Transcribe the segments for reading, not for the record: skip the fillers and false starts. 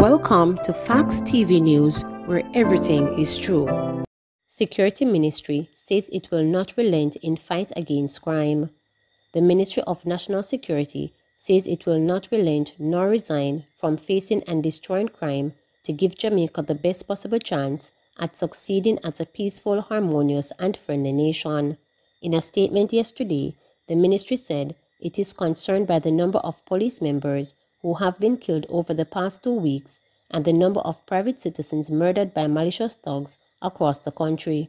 Welcome to Facts TV News, where everything is true. Security Ministry says it will not relent in fight against crime. The Ministry of National Security says it will not relent nor resign from facing and destroying crime to give Jamaica the best possible chance at succeeding as a peaceful, harmonious, and friendly nation. In a statement yesterday, the ministry said it is concerned by the number of police members who have been killed over the past 2 weeks and the number of private citizens murdered by malicious thugs across the country.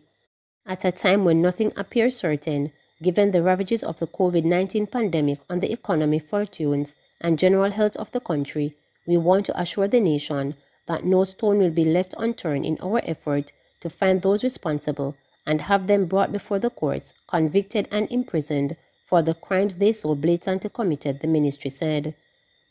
At a time when nothing appears certain, given the ravages of the COVID-19 pandemic on the economy, fortunes, and general health of the country, we want to assure the nation that no stone will be left unturned in our effort to find those responsible and have them brought before the courts, convicted and imprisoned for the crimes they so blatantly committed, the ministry said.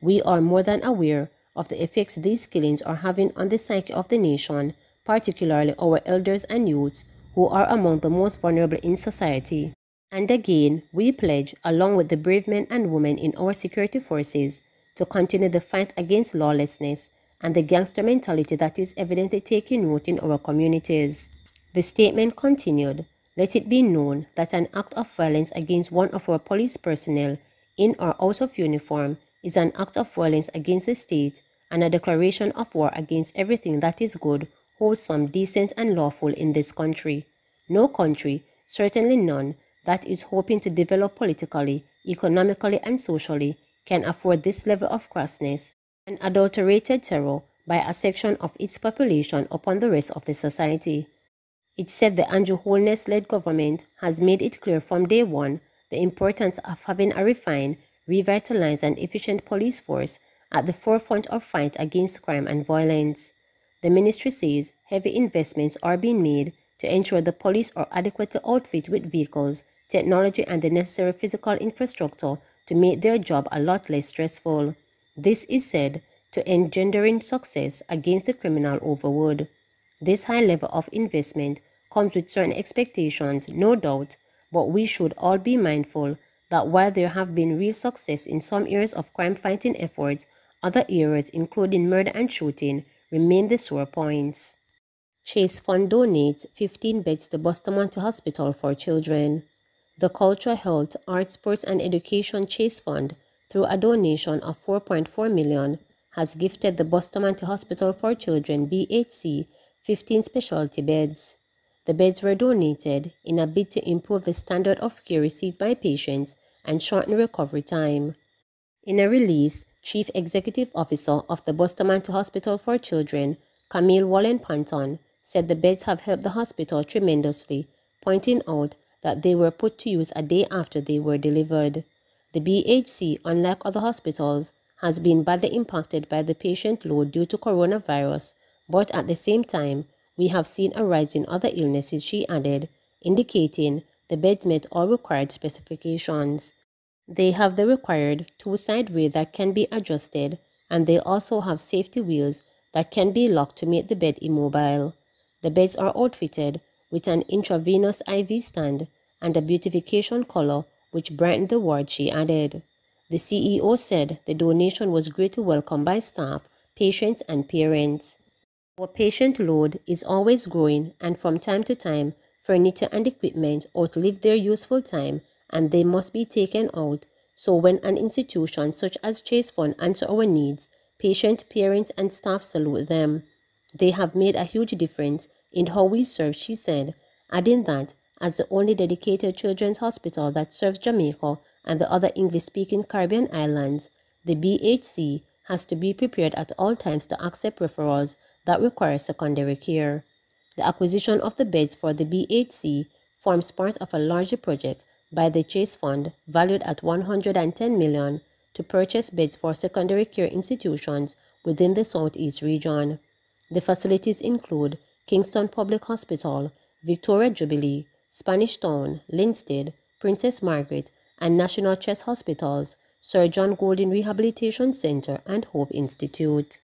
We are more than aware of the effects these killings are having on the psyche of the nation, particularly our elders and youths, who are among the most vulnerable in society. And again, we pledge, along with the brave men and women in our security forces, to continue the fight against lawlessness and the gangster mentality that is evidently taking root in our communities. The statement continued, "Let it be known that an act of violence against one of our police personnel in or out of uniform is an act of violence against the state and a declaration of war against everything that is good, wholesome, decent, and lawful in this country. No country, certainly none, that is hoping to develop politically, economically, and socially can afford this level of crassness and adulterated terror by a section of its population upon the rest of the society." It said the Andrew Holness-led government has made it clear from day one the importance of having a refined, revitalized, and efficient police force at the forefront of fight against crime and violence. The ministry says heavy investments are being made to ensure the police are adequately outfitted with vehicles, technology, and the necessary physical infrastructure to make their job a lot less stressful. This is said to engendering success against the criminal overload. This high level of investment comes with certain expectations, no doubt, but we should all be mindful that while there have been real success in some areas of crime-fighting efforts, other areas, including murder and shooting, remain the sore points. Chase Fund donates 15 beds to Bustamante Hospital for children. The Culture, Health, Arts, Sports and Education Chase Fund, through a donation of $4.4 million, has gifted the Bustamante Hospital for Children (BHC) 15 specialty beds. The beds were donated in a bid to improve the standard of care received by patients and shorten recovery time. In a release, Chief Executive Officer of the Bustamante Hospital for Children, Camille Wallen-Panton, said the beds have helped the hospital tremendously, pointing out that they were put to use a day after they were delivered. The BHC, unlike other hospitals, has been badly impacted by the patient load due to coronavirus, but at the same time, we have seen a rise in other illnesses, she added, indicating the beds met all required specifications. They have the required two-side rail that can be adjusted, and they also have safety wheels that can be locked to make the bed immobile. The beds are outfitted with an intravenous IV stand and a beautification color which brightened the ward, she added. The CEO said the donation was greatly welcomed by staff, patients, and parents. Our patient load is always growing, and from time to time, furniture and equipment outlive their useful time and they must be taken out. So when an institution such as Chase Fund answers our needs, patient, parents, and staff salute them. They have made a huge difference in how we serve, she said, adding that as the only dedicated children's hospital that serves Jamaica and the other English-speaking Caribbean islands, the BHC has to be prepared at all times to accept referrals that require secondary care. The acquisition of the beds for the BHC forms part of a larger project by the Chase Fund valued at $110 million to purchase beds for secondary care institutions within the Southeast region. The facilities include Kingston Public Hospital, Victoria Jubilee, Spanish Town, Linstead, Princess Margaret, and National Chest Hospitals, Sir John Golden Rehabilitation Center, and Hope Institute.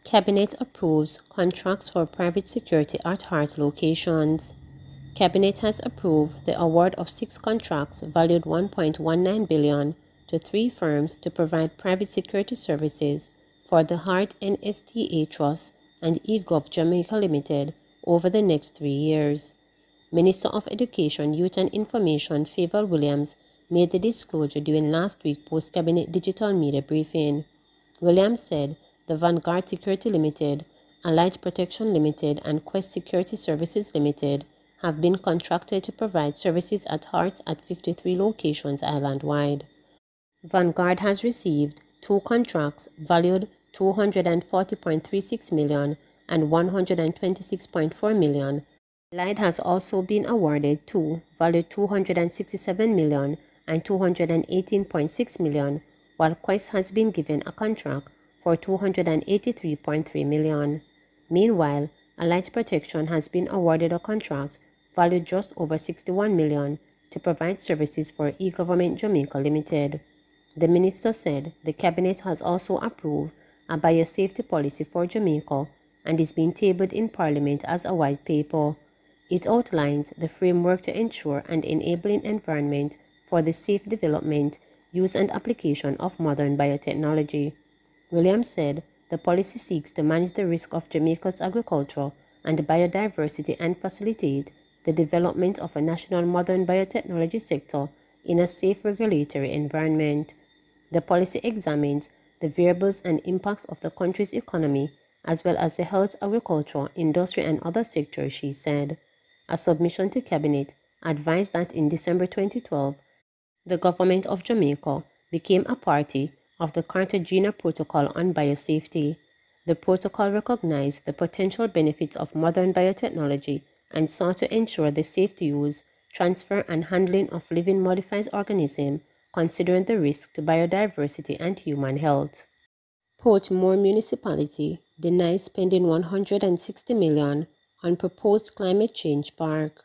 Cabinet approves contracts for private security at heart locations. Cabinet has approved the award of 6 contracts valued $1.19 billion to 3 firms to provide private security services for the Heart NSTA Trust and eGov Jamaica Limited over the next 3 years. Minister of Education, Youth and Information Favour Williams made the disclosure during last week's post-cabinet digital media briefing. Williams said the Vanguard Security Limited, Allied Protection Limited and Quest Security Services Limited have been contracted to provide services at Hearts at 53 locations island-wide. Vanguard has received 2 contracts valued $240.36 million and $126.4 million. Allied has also been awarded 2 valued $267 million and $218.6 million, while Quest has been given a contract for $283.3 million. Meanwhile, Allied Protection has been awarded a contract valued just over $61 million to provide services for eGovernment Jamaica Limited. The minister said the cabinet has also approved a biosafety policy for Jamaica and is being tabled in Parliament as a white paper. It outlines the framework to ensure an enabling environment for the safe development, use and application of modern biotechnology. Williams said the policy seeks to manage the risk of Jamaica's agriculture and biodiversity and facilitate the development of a national modern biotechnology sector in a safe regulatory environment. The policy examines the variables and impacts of the country's economy as well as the health, agriculture, industry and other sectors, she said. A submission to Cabinet advised that in December 2012, the government of Jamaica became a party of the Cartagena Protocol on Biosafety. The protocol recognized the potential benefits of modern biotechnology and sought to ensure the safe use, transfer and handling of living modified organisms, considering the risk to biodiversity and human health. Portmore Municipality denies spending $160 million on proposed climate change park.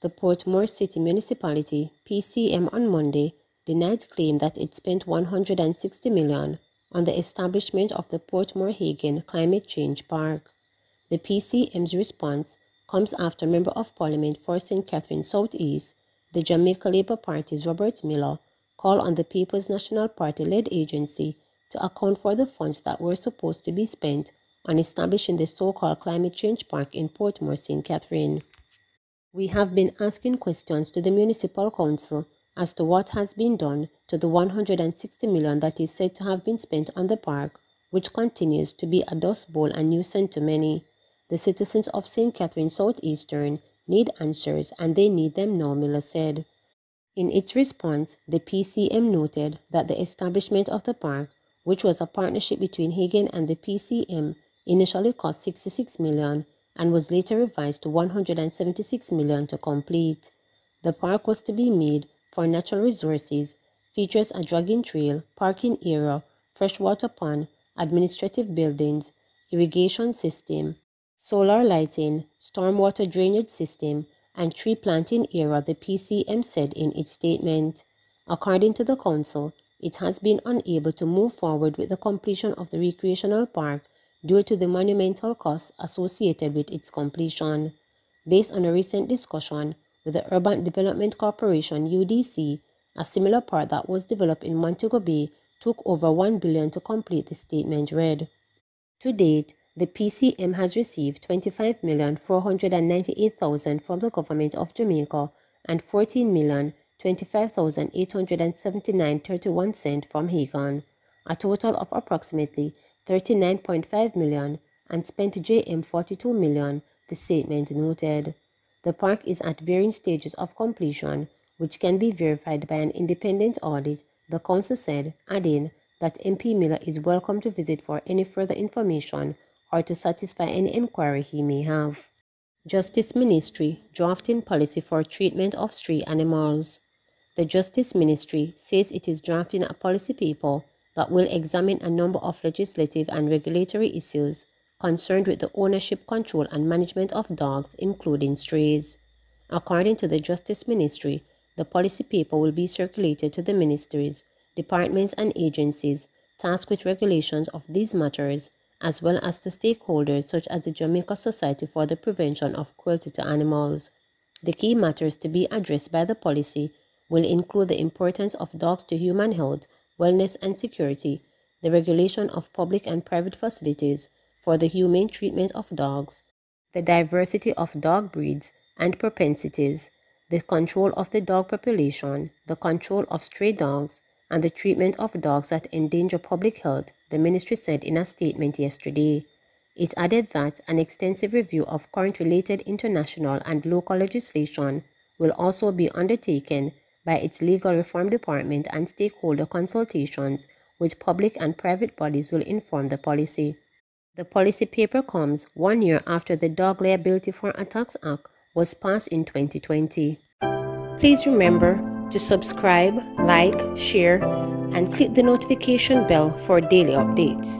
The Portmore City Municipality, PCM, on Monday denied claim that it spent $160 million on the establishment of the Portmore Hagen Climate Change Park. The PCM's response comes after Member of Parliament for St. Catherine South East, the Jamaica Labour Party's Robert Miller, called on the People's National Party-led agency to account for the funds that were supposed to be spent on establishing the so-called climate change park in Portmore, St. Catherine. We have been asking questions to the Municipal Council as to what has been done to the $160 million that is said to have been spent on the park, which continues to be a dust bowl and nuisance to many. The citizens of St. Catherine Southeastern need answers and they need them now, Miller said. In its response, the PCM noted that the establishment of the park, which was a partnership between Hagen and the PCM, initially cost $66 million and was later revised to $176 million to complete. The park was to be made for natural resources, features a jogging trail, parking area, freshwater pond, administrative buildings, irrigation system, solar lighting, stormwater drainage system, and tree planting area, the PCM said in its statement. According to the council, it has been unable to move forward with the completion of the recreational park due to the monumental costs associated with its completion. Based on a recent discussion with the Urban Development Corporation UDC, a similar park that was developed in Montego Bay took over $1 billion to complete, the statement read. To date, the PCM has received $25,498,000 from the Government of Jamaica and $14,025,879.31 from Hagen, a total of approximately $39.5 million, and spent JM $42 million, the statement noted. The park is at varying stages of completion, which can be verified by an independent audit, the council said, adding that MP Miller is welcome to visit for any further information or to satisfy any inquiry he may have. Justice Ministry drafting policy for treatment of stray animals. The Justice Ministry says it is drafting a policy paper that will examine a number of legislative and regulatory issues concerned with the ownership, control, and management of dogs, including strays. According to the Justice Ministry, the policy paper will be circulated to the ministries, departments, and agencies tasked with regulations of these matters, as well as to stakeholders such as the Jamaica Society for the Prevention of Cruelty to Animals. The key matters to be addressed by the policy will include the importance of dogs to human health, wellness, and security, the regulation of public and private facilities for the humane treatment of dogs, the diversity of dog breeds and propensities, the control of the dog population, the control of stray dogs, and the treatment of dogs that endanger public health, the ministry said in a statement yesterday. It added that an extensive review of current related international and local legislation will also be undertaken by its legal reform department, and stakeholder consultations with public and private bodies will inform the policy. The policy paper comes 1 year after the Dog Liability for Attacks Act was passed in 2020. Please remember to subscribe, like, share, and click the notification bell for daily updates.